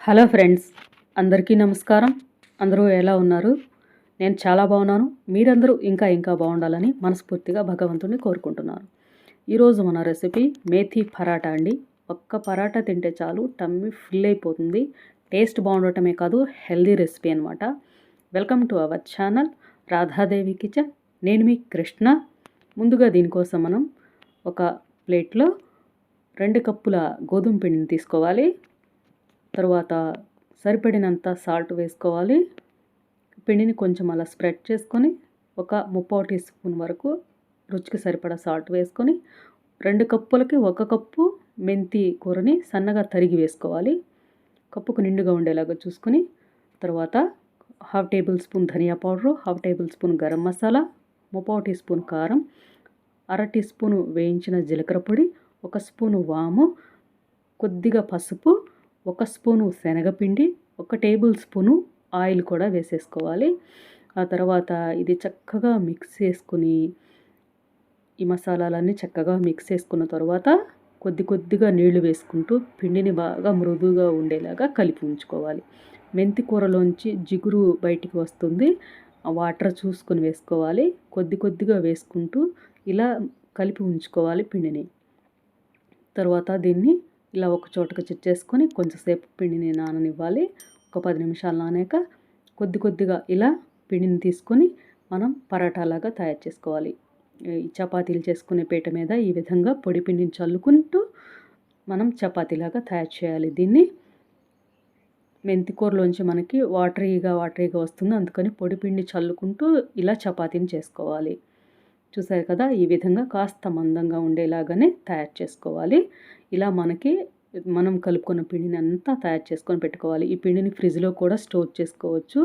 Hello friends, అందరికీ నమస్కారం. అందరూ ఎలా ఉన్నారు? నేను చాలా బాగున్నాను. మీరందరూ ఇంకా బాగుండాలని మనస్ఫూర్తిగా భగవంతుని కోరుకుంటున్నాను. ఈరోజు మన రెసిపీ మేథీ పరాటా అండి. ఒక్క పరాటా తింటే చాలు, టమ్మీ ఫుల్ అయిపోతుంది. టేస్ట్ బాగుండటమే కాదు, హెల్దీ రెసిపీ అనమాట. Welcome to our channel Radha Devi kitchen. నేను మీ కృష్ణ. ముందుగా దీనికోసం మనం ఒక ప్లేట్లో 2 కప్పుల గోధుమ పిండిని తీసుకోవాలి. తరువాత సరిపడినంత సాల్ట్ వేసుకోవాలి. పిండిని కొంచెం అలా స్ప్రెడ్ చేసుకొని ఒక 3/4 టీ స్పూన్ వరకు రుచికి సరిపడా సాల్ట్ వేసుకొని 2 కప్పులకి 1 కప్పు మెంతి కూరని సన్నగా తరిగి వేసుకోవాలి. కప్పుకు నిండుగా ఉండేలాగా చూసుకొని తర్వాత 1/2 టేబుల్ స్పూన్ ధనియా powder, 1/2 tablespoon garam masala, 3/4 teaspoon కారం, 1/2 టీ స్పూను వేయించిన జీలకర్ర పొడి, 1 స్పూను వాము, కొద్దిగా పసుపు, 1 స్పూను శనగపిండి, 1 టేబుల్ స్పూను ఆయిల్ కూడా వేసేసుకోవాలి. ఆ తర్వాత ఇది చక్కగా మిక్స్ చేసుకుని ఈ మసాలాలన్నీ చక్కగా మిక్స్ చేసుకున్న తర్వాత కొద్దిగా నీళ్లు వేసుకుంటూ పిండిని బాగా మృదువుగా ఉండేలాగా కలిపి ఉంచుకోవాలి. మెంతి కూరలోంచి జిగురు బయటికి వస్తుంది. ఆ వాటర్ చూసుకొని వేసుకోవాలి. కొద్దిగా వేసుకుంటూ ఇలా కలిపి ఉంచుకోవాలి పిండిని. తర్వాత దీన్ని ఇలా ఒక చోటకు చిచ్చేసుకొని కొంచెంసేపు పిండిని నాననివ్వాలి. ఒక 10 నిమిషాలు నానాక కొద్దిగా ఇలా పిండిని తీసుకొని మనం పరాటాలాగా తయారు చేసుకోవాలి. ఈ చపాతీలు చేసుకునే పీట మీద ఈ విధంగా పొడి పిండిని చల్లుకుంటూ మనం చపాతీలాగా తయారు చేయాలి. దీన్ని మెంతి కూరలోంచి మనకి వాటరీగా వస్తుంది. అందుకని పొడి పిండి చల్లుకుంటూ ఇలా చపాతీని చేసుకోవాలి. చూసారు కదా, ఈ విధంగా కాస్త మందంగా ఉండేలాగానే తయారు చేసుకోవాలి. ఇలా మనం కలుపుకున్న పిండిని అంతా తయారు చేసుకొని పెట్టుకోవాలి. ఈ పిండిని ఫ్రిడ్జ్లో కూడా స్టోర్ చేసుకోవచ్చు.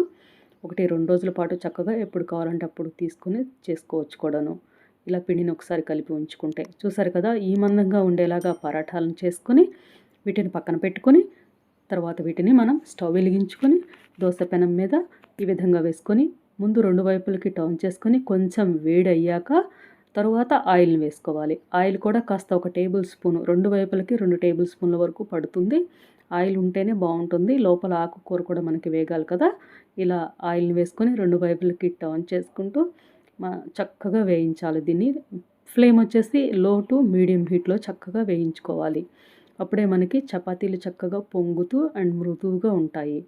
1-2 రోజుల పాటు చక్కగా ఎప్పుడు కావాలంటే అప్పుడు తీసుకొని చేసుకోవచ్చు కూడాను. ఇలా పిండిని ఒకసారి కలిపి ఉంచుకుంటే. చూసారు కదా, ఈ మందంగా ఉండేలాగా పరాఠాలను చేసుకొని వీటిని పక్కన పెట్టుకొని తర్వాత వీటిని మనం స్టవ్ వెలిగించుకొని దోశ పెనం మీద ఈ విధంగా వేసుకొని ముందు 2 వైపులకి టర్న్ చేసుకొని కొంచెం వేడి అయ్యాక తరువాత ఆయిల్ని వేసుకోవాలి. ఆయిల్ కూడా కాస్త 1 టేబుల్ స్పూను 2 వైపులకి 2 టేబుల్ స్పూన్ల వరకు పడుతుంది. ఆయిల్ ఉంటేనే బాగుంటుంది. లోపల ఆకుకూర కూడా మనకి వేగాలి కదా. ఇలా ఆయిల్ని వేసుకొని 2 వైపులకి టర్న్ చేసుకుంటూ చక్కగా వేయించాలి. దీన్ని ఫ్లేమ్ వచ్చేసి లో టు మీడియం హీట్లో చక్కగా వేయించుకోవాలి. అప్పుడే మనకి చపాతీలు చక్కగా పొంగుతూ అండ్ మృదువుగా ఉంటాయి.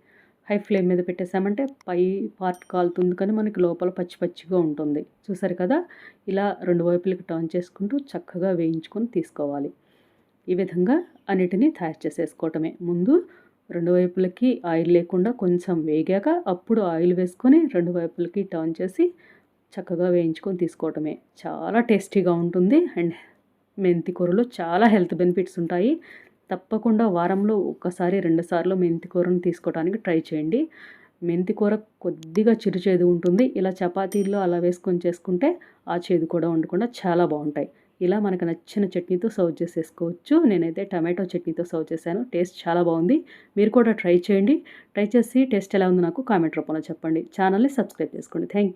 హై ఫ్లేమ్ మీద పెట్టేసామంటే పై పార్ట్ కాలుతుంది కానీ మనకి లోపల పచ్చిగా ఉంటుంది. చూసారు కదా, ఇలా 2 వైపులకి టర్న్ చేసుకుంటూ చక్కగా వేయించుకొని తీసుకోవాలి. ఈ విధంగా అన్నిటినీ తయారు చేసేసుకోవటమే. ముందు 2 వైపులకి ఆయిల్ లేకుండా కొంచెం వేగాక అప్పుడు ఆయిల్ వేసుకొని 2 వైపులకి టర్న్ చేసి చక్కగా వేయించుకొని తీసుకోవటమే. చాలా టేస్టీగా ఉంటుంది అండ్ మెంతి కూరలో చాలా హెల్త్ బెనిఫిట్స్ ఉంటాయి. తప్పకుండా వారంలో 1-2 సార్లు మెంతి కూరను తీసుకోవడానికి ట్రై చేయండి. మెంతి కూర కొద్దిగా చిరుచేదు ఉంటుంది. ఇలా చపాతీల్లో అలా వేసుకొని చేసుకుంటే ఆ చేదు కూడా ఉండకుండా చాలా బాగుంటాయి. ఇలా మనకు నచ్చిన చట్నీతో సర్వ్ చేసేసుకోవచ్చు. నేనైతే టమాటో చట్నీతో సర్వ్ చేశాను. టేస్ట్ చాలా బాగుంది. మీరు కూడా ట్రై చేయండి. ట్రై చేసి టేస్ట్ ఎలా ఉందో నాకు కామెంట్ రూపంలో చెప్పండి. ఛానల్ని సబ్స్క్రైబ్ చేసుకోండి. Thank you.